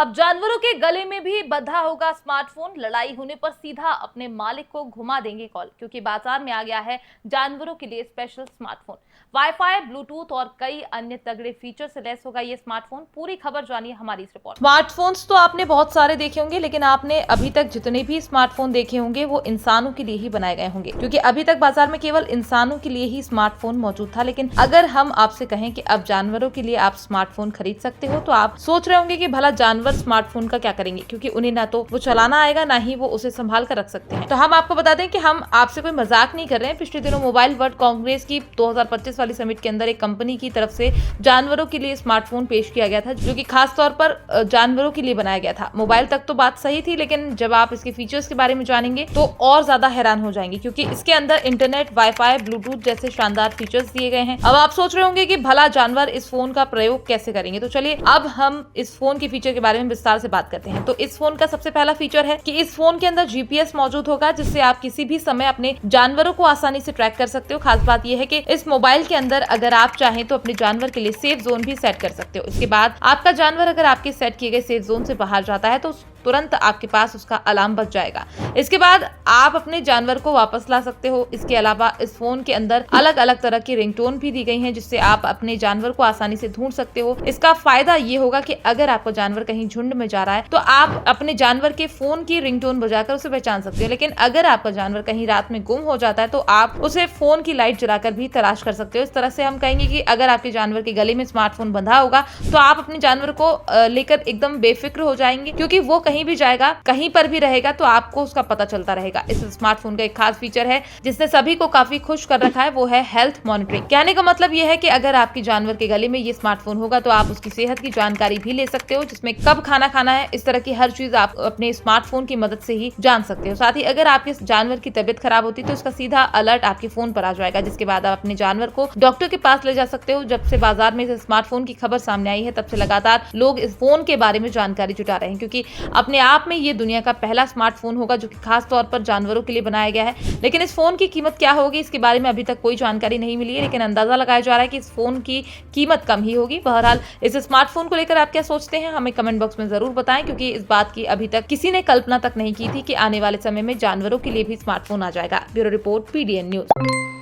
अब जानवरों के गले में भी बंधा होगा स्मार्टफोन। लड़ाई होने पर सीधा अपने मालिक को घुमा देंगे कॉल, क्योंकि बाजार में आ गया है जानवरों के लिए स्पेशल स्मार्टफोन। वाईफाई, ब्लूटूथ और कई अन्य तगड़े फीचर से लैस होगा ये स्मार्टफोन। पूरी खबर जानिए हमारी इस रिपोर्ट। स्मार्टफोन्स तो आपने बहुत सारे देखे होंगे, लेकिन आपने अभी तक जितने भी स्मार्टफोन देखे होंगे वो इंसानों के लिए ही बनाए गए होंगे, क्योंकि अभी तक बाजार में केवल इंसानों के लिए ही स्मार्टफोन मौजूद था। लेकिन अगर हम आपसे कहें कि अब जानवरों के लिए आप स्मार्टफोन खरीद सकते हो, तो आप सोच रहे होंगे कि भला जानवर स्मार्टफोन का क्या करेंगे, क्योंकि उन्हें ना तो वो चलाना आएगा, ना ही वो उसे संभाल कर रख सकते हैं। तो हम आपको बता दें कि हम आपसे कोई मजाक नहीं कर रहे हैं। पिछले दिनों मोबाइल वर्ल्ड कांग्रेस की 2025 वाली समिट के अंदर एक कंपनी की तरफ से जानवरों के लिए स्मार्टफोन पेश किया गया था, जो कि खास तौर पर जानवरों के लिए बनाया गया था। मोबाइल तक तो बात सही थी, लेकिन जब आप इसके फीचर्स के बारे में जानेंगे तो और ज्यादा हैरान हो जाएंगे, क्योंकि इसके अंदर इंटरनेट, वाईफाई, ब्लूटूथ जैसे शानदार फीचर्स दिए गए हैं। अब आप सोच रहे होंगे कि भला जानवर इस फोन का प्रयोग कैसे करेंगे, तो चलिए अब हम इस फोन के फीचर के बारे में विस्तार से बात करते हैं। तो इस फोन का सबसे पहला फीचर है कि इस फोन के अंदर जीपीएस मौजूद होगा, जिससे आप किसी भी समय अपने जानवरों को आसानी से ट्रैक कर सकते हो। खास बात यह है कि इस मोबाइल के अंदर अगर आप चाहें तो अपने जानवर के लिए सेफ जोन भी सेट कर सकते हो। इसके बाद आपका जानवर अगर आपके सेट किए गए सेफ जोन से बाहर जाता है तो तुरंत आपके पास उसका अलार्म बज जाएगा। इसके बाद आप अपने जानवर को वापस ला सकते हो। इसके अलावा इस फोन के अंदर अलग अलग तरह की रिंगटोन भी दी गई हैं, जिससे आप अपने जानवर को आसानी से ढूंढ सकते हो। इसका फायदा ये होगा कि अगर आपका जानवर कहीं झुंड में जा रहा है तो आप अपने जानवर के फोन की रिंगटोन बजाकर उसे पहचान सकते हो। लेकिन अगर आपका जानवर कहीं रात में गुम हो जाता है तो आप उसे फोन की लाइट जलाकर भी तलाश कर सकते हो। इस तरह से हम कहेंगे कि अगर आपके जानवर के गले में स्मार्टफोन बंधा होगा तो आप अपने जानवर को लेकर एकदम बेफिक्र हो जाएंगे, क्योंकि वो कहीं भी जाएगा, कहीं पर भी रहेगा तो आपको उसका पता चलता रहेगा। इस स्मार्टफोन का एक खास फीचर है जिसने सभी को काफी खुश कर रखा है, वो है हेल्थ मॉनिटरिंग। कहने का मतलब ये है कि अगर आपके जानवर के गले में ये स्मार्टफोन होगा तो आप उसकी सेहत की जानकारी भी ले सकते हो, जिसमें कब खाना खाना है, इस तरह की हर चीज आप अपने स्मार्टफोन की मदद से ही जान सकते हो। साथ ही अगर आपके जानवर की तबीयत खराब होती है तो उसका सीधा अलर्ट आपके फोन पर आ जाएगा, जिसके बाद आप अपने जानवर को डॉक्टर के पास ले जा सकते हो। जब से बाजार में इस स्मार्टफोन की खबर सामने आई है, तब से लगातार लोग इस फोन के बारे में जानकारी जुटा रहे हैं, क्योंकि अपने आप में ये दुनिया का पहला स्मार्टफोन होगा जो कि खास तौर पर जानवरों के लिए बनाया गया है। लेकिन इस फोन की कीमत क्या होगी, इसके बारे में अभी तक कोई जानकारी नहीं मिली है, लेकिन अंदाजा लगाया जा रहा है कि इस फोन की कीमत कम ही होगी। बहरहाल इस स्मार्टफोन को लेकर आप क्या सोचते हैं, हमें कमेंट बॉक्स में जरूर बताएं, क्योंकि इस बात की अभी तक किसी ने कल्पना तक नहीं की थी कि आने वाले समय में जानवरों के लिए भी स्मार्टफोन आ जाएगा। Bureau report, PDN news.